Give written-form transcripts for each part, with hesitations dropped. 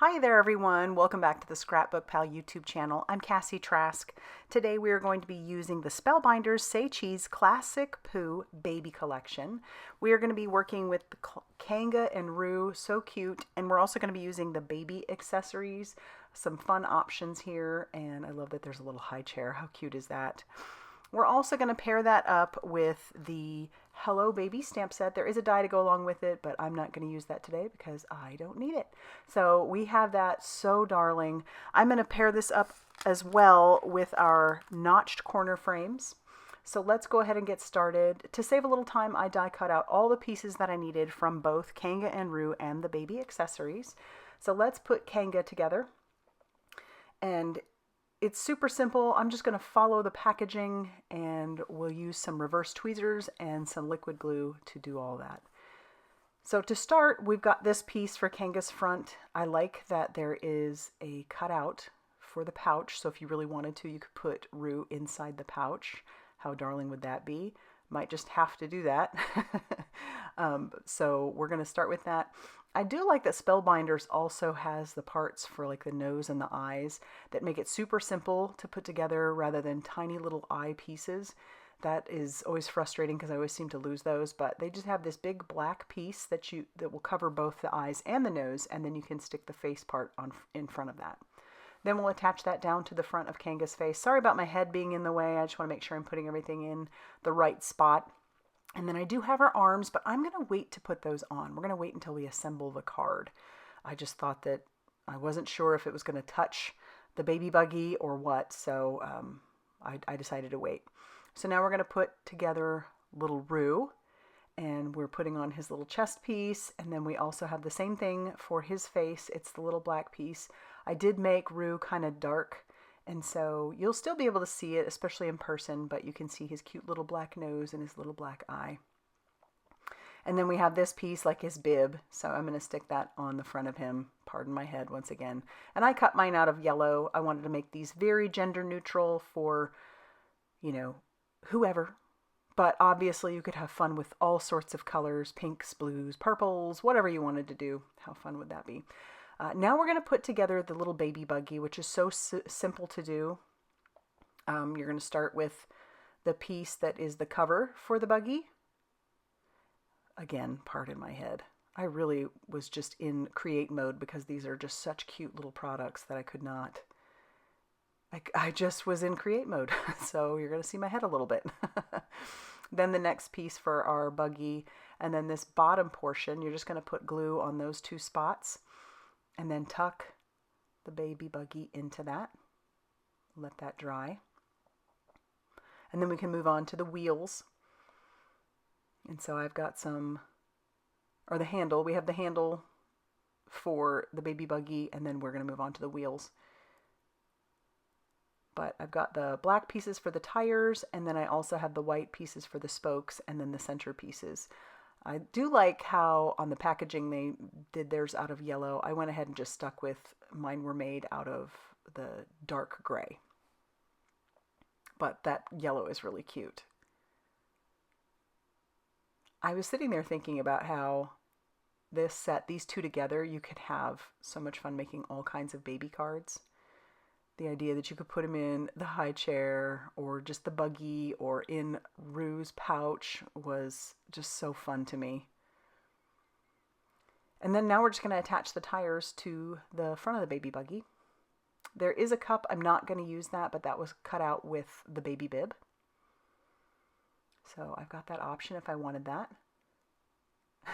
Hi there everyone, welcome back to the ScrapbookPal YouTube channel. I'm Cassie Trask. Today we are going to be using the Spellbinders Say Cheese Classic Pooh Baby Collection. We are going to be working with the Kanga and Roo, so cute, and we're also going to be using the baby accessories, some fun options here, and I love that there's a little high chair. How cute is that? We're also going to pair that up with the Hello Baby stamp set. There is a die to go along with it, but I'm not going to use that today because I don't need it. So we have that, so darling. I'm going to pair this up as well with our notched corner frames. So let's go ahead and get started. To save a little time, I die cut out all the pieces that I needed from both Kanga and Roo and the baby accessories. So let's put Kanga together. And it's super simple. I'm just going to follow the packaging and we'll use some reverse tweezers and some liquid glue to do all that. So to start, we've got this piece for Kanga's front. I like that there is a cutout for the pouch. So if you really wanted to, you could put Roo inside the pouch. How darling would that be? Might just have to do that. So we're going to start with that. I do like that Spellbinders also has the parts for like the nose and the eyes that make it super simple to put together rather than tiny little eye pieces. That is always frustrating because I always seem to lose those, but they just have this big black piece that will cover both the eyes and the nose, and then you can stick the face part in front of that. Then we'll attach that down to the front of Kanga's face. Sorry about my head being in the way. I just want to make sure I'm putting everything in the right spot. And then I do have her arms, but I'm going to wait to put those on. We're going to wait until we assemble the card. I just thought that I wasn't sure if it was going to touch the baby buggy or what, so I decided to wait. So now we're going to put together little Roo, and we're putting on his little chest piece, and then we also have the same thing for his face. It's the little black piece. I did make Roo kind of dark, and so you'll still be able to see it, especially in person, but you can see his cute little black nose and his little black eye. And then we have this piece like his bib, so I'm going to stick that on the front of him. Pardon my head once again. And I cut mine out of yellow. I wanted to make these very gender neutral for, you know, whoever. But obviously you could have fun with all sorts of colors, pinks, blues, purples, whatever you wanted to do. How fun would that be? Now we're going to put together the little baby buggy, which is so simple to do. You're going to start with the piece that is the cover for the buggy. Again, pardon my head. I really was just in create mode because these are just such cute little products that I could not. I just was in create mode, so you're going to see my head a little bit. Then the next piece for our buggy, and then this bottom portion, you're just going to put glue on those two spots. And then tuck the baby buggy into that. Let that dry. And then we can move on to the wheels. And so I've got the handle. We have the handle for the baby buggy, and then we're going to move on to the wheels. But I've got the black pieces for the tires, and then I also have the white pieces for the spokes, and then the center pieces. I do like how on the packaging they did theirs out of yellow. I went ahead and just stuck with mine were made out of the dark gray. But that yellow is really cute. I was sitting there thinking about how this set, these two together, you could have so much fun making all kinds of baby cards. The idea that you could put them in the high chair or just the buggy or in Roo's pouch was just so fun to me. And then now we're just going to attach the tires to the front of the baby buggy. There is a cup. I'm not going to use that, but that was cut out with the baby bib. So I've got that option if I wanted that.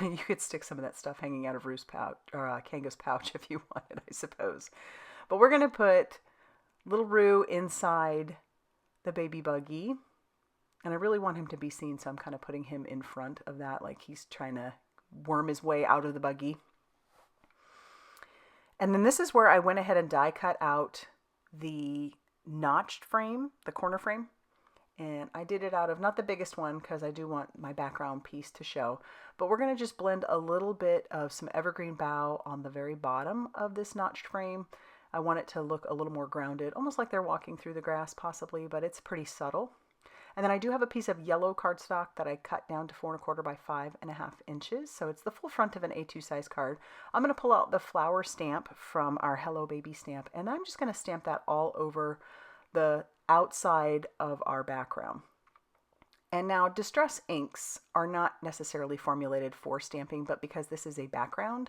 You could stick some of that stuff hanging out of Roo's pouch or Kanga's pouch if you wanted, I suppose. But we're going to put little Roo inside the baby buggy, and I really want him to be seen, so I'm kind of putting him in front of that, like he's trying to worm his way out of the buggy. And then this is where I went ahead and die cut out the notched frame, the corner frame, and I did it out of, not the biggest one because I do want my background piece to show, but we're going to just blend a little bit of some evergreen bough on the very bottom of this notched frame. I want it to look a little more grounded, almost like they're walking through the grass possibly, but it's pretty subtle. And then I do have a piece of yellow cardstock that I cut down to 4 1/4 by 5.5 inches. So it's the full front of an A2 size card. I'm going to pull out the flower stamp from our Hello Baby stamp, and I'm just going to stamp that all over the outside of our background. And now distress inks are not necessarily formulated for stamping, but because this is a background,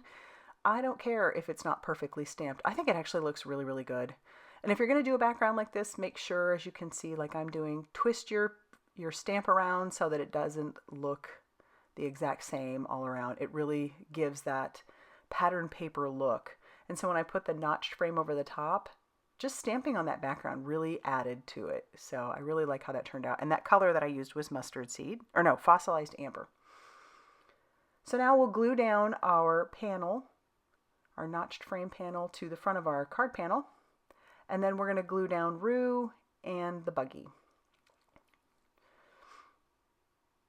I don't care if it's not perfectly stamped. I think it actually looks really, really good. And if you're going to do a background like this, make sure, as you can see, like I'm doing, twist your stamp around so that it doesn't look the exact same all around. It really gives that pattern paper look. And so when I put the notched frame over the top, just stamping on that background really added to it. So I really like how that turned out. And that color that I used was mustard seed, or no, fossilized amber. So now we'll glue down our panel, our notched frame panel, to the front of our card panel. And then we're going to glue down Roo and the buggy.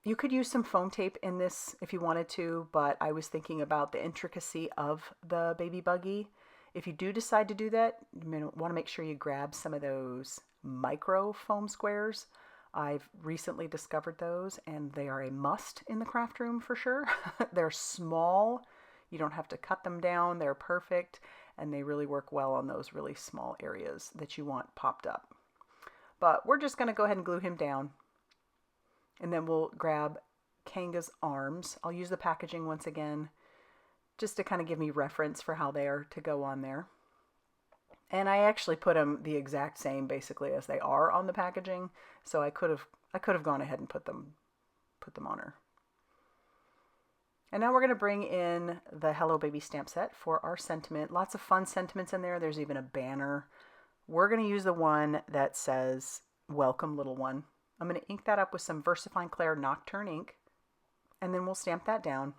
You could use some foam tape in this if you wanted to, but I was thinking about the intricacy of the baby buggy. If you do decide to do that, you want to make sure you grab some of those micro foam squares. I've recently discovered those, and they are a must in the craft room for sure. They're small. You don't have to cut them down. They're perfect, and they really work well on those really small areas that you want popped up. But we're just going to go ahead and glue him down. And then we'll grab Kanga's arms. I'll use the packaging once again, just to kind of give me reference for how they are to go on there. And I actually put them the exact same basically as they are on the packaging, so I could have gone ahead and put them on her. And now we're going to bring in the Hello Baby stamp set for our sentiment. Lots of fun sentiments in there. There's even a banner. We're going to use the one that says, "Welcome, little one." I'm going to ink that up with some VersaFine Clair Nocturne ink, and then we'll stamp that down.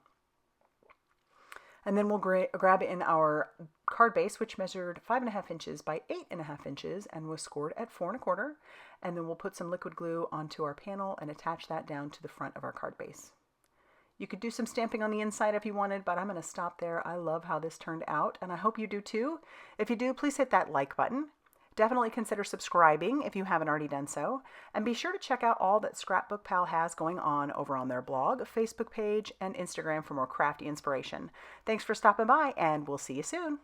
And then we'll grab in our card base, which measured 5.5 inches by 8.5 inches and was scored at 4 1/4. And then we'll put some liquid glue onto our panel and attach that down to the front of our card base. You could do some stamping on the inside if you wanted, but I'm going to stop there. I love how this turned out, and I hope you do too. If you do, please hit that like button. Definitely consider subscribing if you haven't already done so. And be sure to check out all that ScrapbookPal has going on over on their blog, Facebook page, and Instagram for more crafty inspiration. Thanks for stopping by, and we'll see you soon.